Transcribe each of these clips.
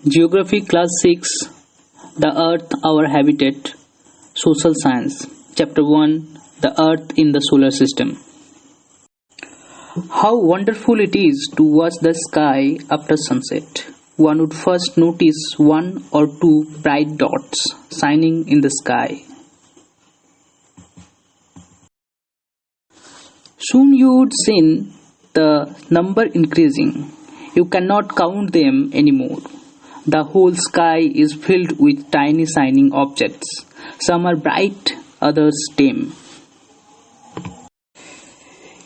Geography Class 6 The Earth Our Habitat Social Science Chapter 1 The Earth in the Solar System. How wonderful it is to watch the sky after sunset. One would first notice one or two bright dots shining in the sky. Soon you would see the number increasing. You cannot count them anymore. The whole sky is filled with tiny shining objects. Some are bright, others dim.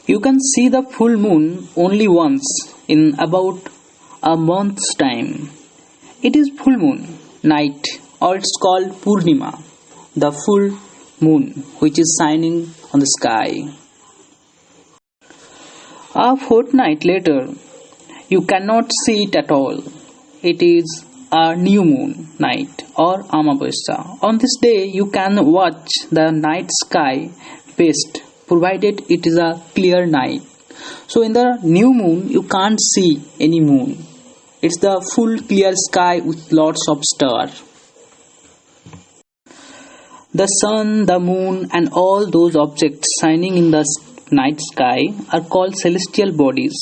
You can see the full moon only once in about a month's time. It is full moon night, or it's called Purnima, the full moon which is shining on the sky. A fortnight later, you cannot see it at all. It is a new moon night or Amavasya. On this day, you can watch the night sky best, provided it is a clear night. So in the new moon, you can't see any moon. It's the full clear sky with lots of stars. The sun, the moon, and all those objects shining in the night sky are called celestial bodies.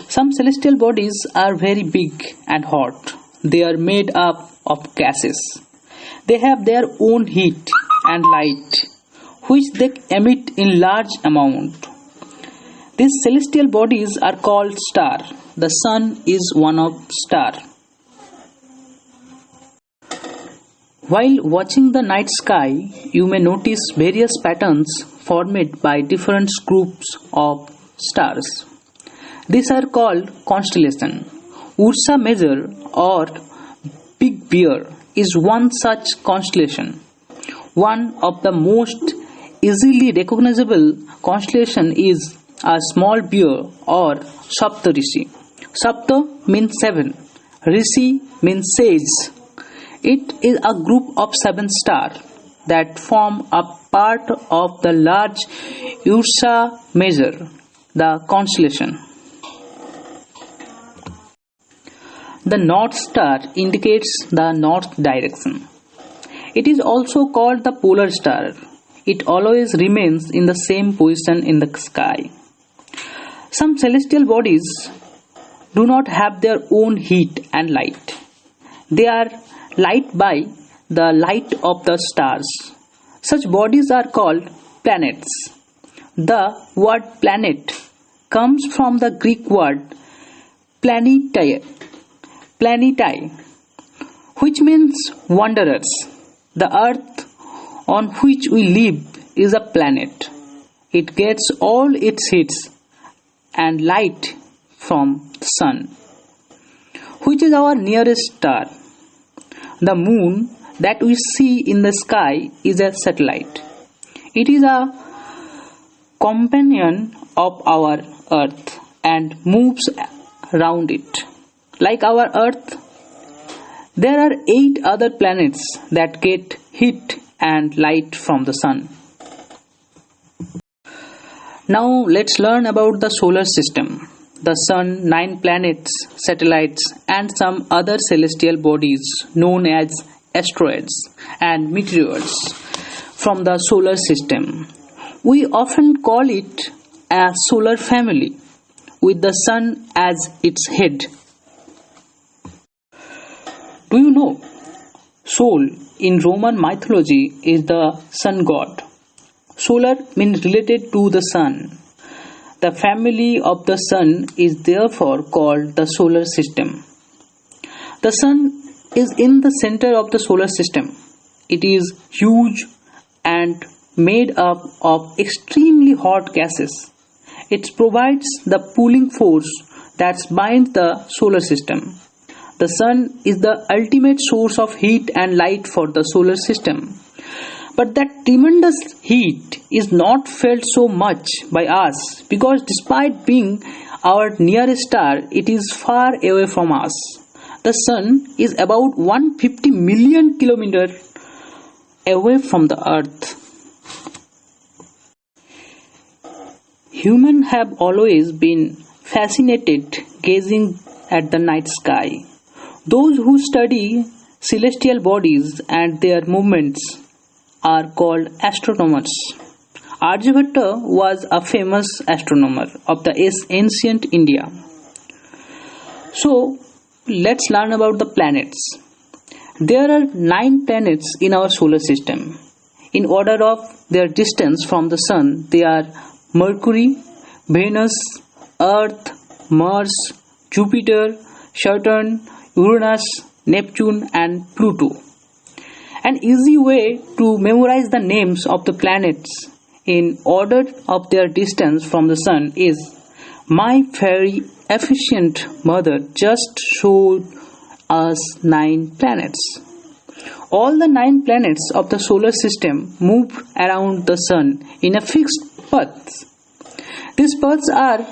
Some celestial bodies are very big and hot. They are made up of gases. They have their own heat and light, which they emit in large amount. These celestial bodies are called stars. The sun is one of stars. While watching the night sky, you may notice various patterns formed by different groups of stars. These are called constellations. Ursa Major or Big Bear is one such constellation. One of the most easily recognizable constellation is a small bear or Saptarishi. Sapta means seven. Rishi means sage. It is a group of seven stars that form a part of the large Ursa Major, the constellation. The North Star indicates the north direction. It is also called the polar star. It always remains in the same position in the sky. Some celestial bodies do not have their own heat and light. They are lit by the light of the stars. Such bodies are called planets. The word planet comes from the Greek word planetae, which means wanderers. The earth on which we live is a planet. It gets all its heat and light from the sun, which is our nearest star. The moon that we see in the sky is a satellite. It is a companion of our earth and moves around it. Like our earth, there are 8 other planets that get heat and light from the sun. Now let's learn about the solar system. The sun, 9 planets, satellites, and some other celestial bodies known as asteroids and meteors from the solar system. We often call it a solar family with the sun as its head. Do you know? Sol in Roman mythology is the sun god. Solar means related to the sun. The family of the sun is therefore called the solar system. The sun is in the center of the solar system. It is huge and made up of extremely hot gases. It provides the pulling force that binds the solar system. The sun is the ultimate source of heat and light for the solar system. But that tremendous heat is not felt so much by us because despite being our nearest star, it is far away from us. The sun is about 150 million kilometers away from the earth. Humans have always been fascinated gazing at the night sky. Those who study celestial bodies and their movements are called astronomers. Aryabhatta was a famous astronomer of the ancient India. So, let's learn about the planets. There are 9 planets in our solar system. In order of their distance from the Sun, they are Mercury, Venus, Earth, Mars, Jupiter, Saturn, Uranus, Neptune, and Pluto. An easy way to memorize the names of the planets in order of their distance from the Sun is my very efficient mother just showed us 9 planets. All the 9 planets of the solar system move around the Sun in a fixed path. These paths are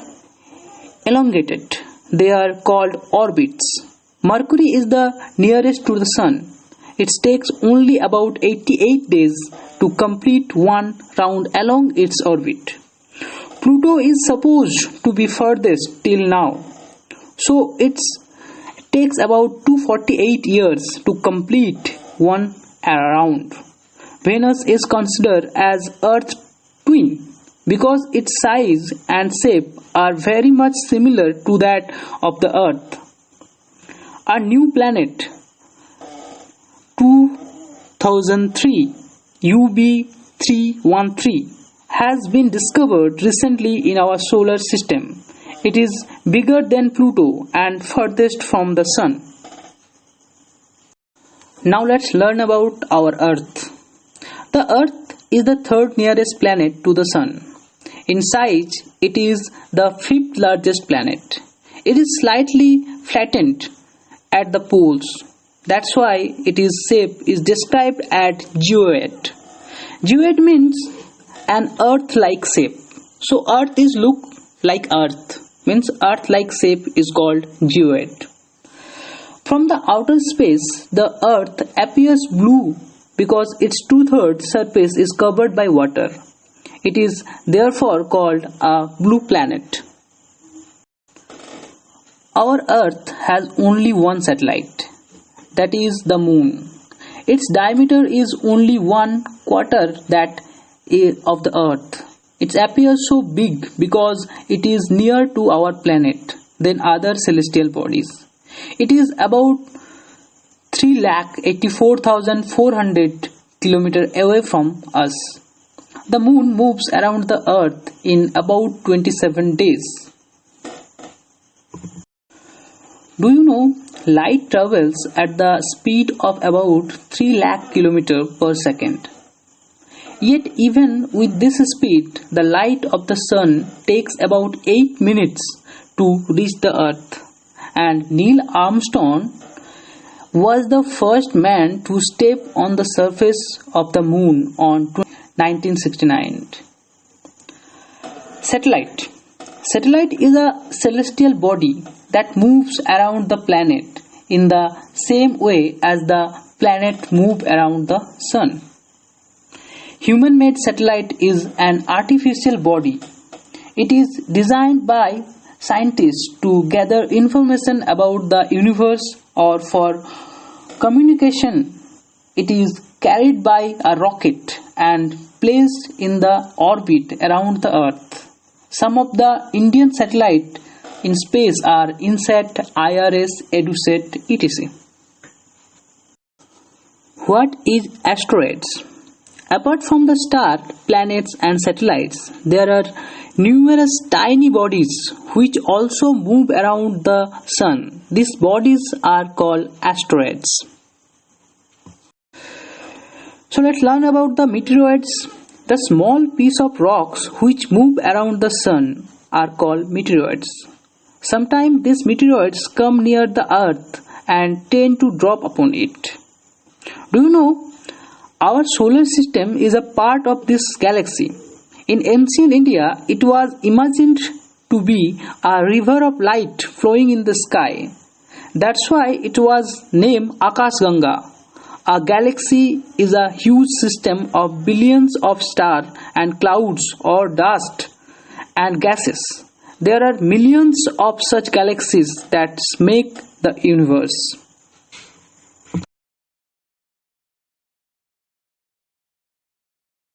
elongated. They are called orbits. Mercury is the nearest to the Sun. It takes only about 88 days to complete one round along its orbit. Pluto is supposed to be furthest till now, so it takes about 248 years to complete one round. Venus is considered as Earth's twin because its size and shape are very much similar to that of the Earth. A new planet 2003 UB313 has been discovered recently in our solar system. It is bigger than Pluto and furthest from the Sun. Now let's learn about our Earth. The Earth is the third nearest planet to the Sun. In size, it is the 5th largest planet. It is slightly flattened at the poles. That's why its shape is described as geoid. Geoid means an earth-like shape. So Earth is look like Earth. Means Earth-like shape is called geoid. From the outer space, the Earth appears blue because its 2/3 surface is covered by water. It is therefore called a blue planet. Our Earth has only one satellite, that is the Moon. Its diameter is only 1/4 that of the Earth. It appears so big because it is nearer to our planet than other celestial bodies. It is about 3,84,400 km away from us. The Moon moves around the Earth in about 27 days. Do you know light travels at the speed of about 3 lakh km per second? Yet even with this speed, the light of the Sun takes about 8 minutes to reach the Earth. And Neil Armstrong was the first man to step on the surface of the Moon on 1969. Satellite. Satellite is a celestial body that moves around the planet in the same way as the planet moves around the Sun. Human-made satellite is an artificial body. It is designed by scientists to gather information about the universe or for communication. It is carried by a rocket and placed in the orbit around the Earth. Some of the Indian satellites in space are INSAT, IRS, EDUSAT, etc. What is asteroids? Apart from the stars, planets and satellites, there are numerous tiny bodies which also move around the Sun. These bodies are called asteroids. So let's learn about the meteoroids. The small piece of rocks which move around the Sun are called meteoroids. Sometimes these meteoroids come near the Earth and tend to drop upon it. Do you know? Our solar system is a part of this galaxy. In ancient India, it was imagined to be a river of light flowing in the sky. That's why it was named Akashganga. A galaxy is a huge system of billions of stars and clouds or dust and gases. There are millions of such galaxies that make the universe.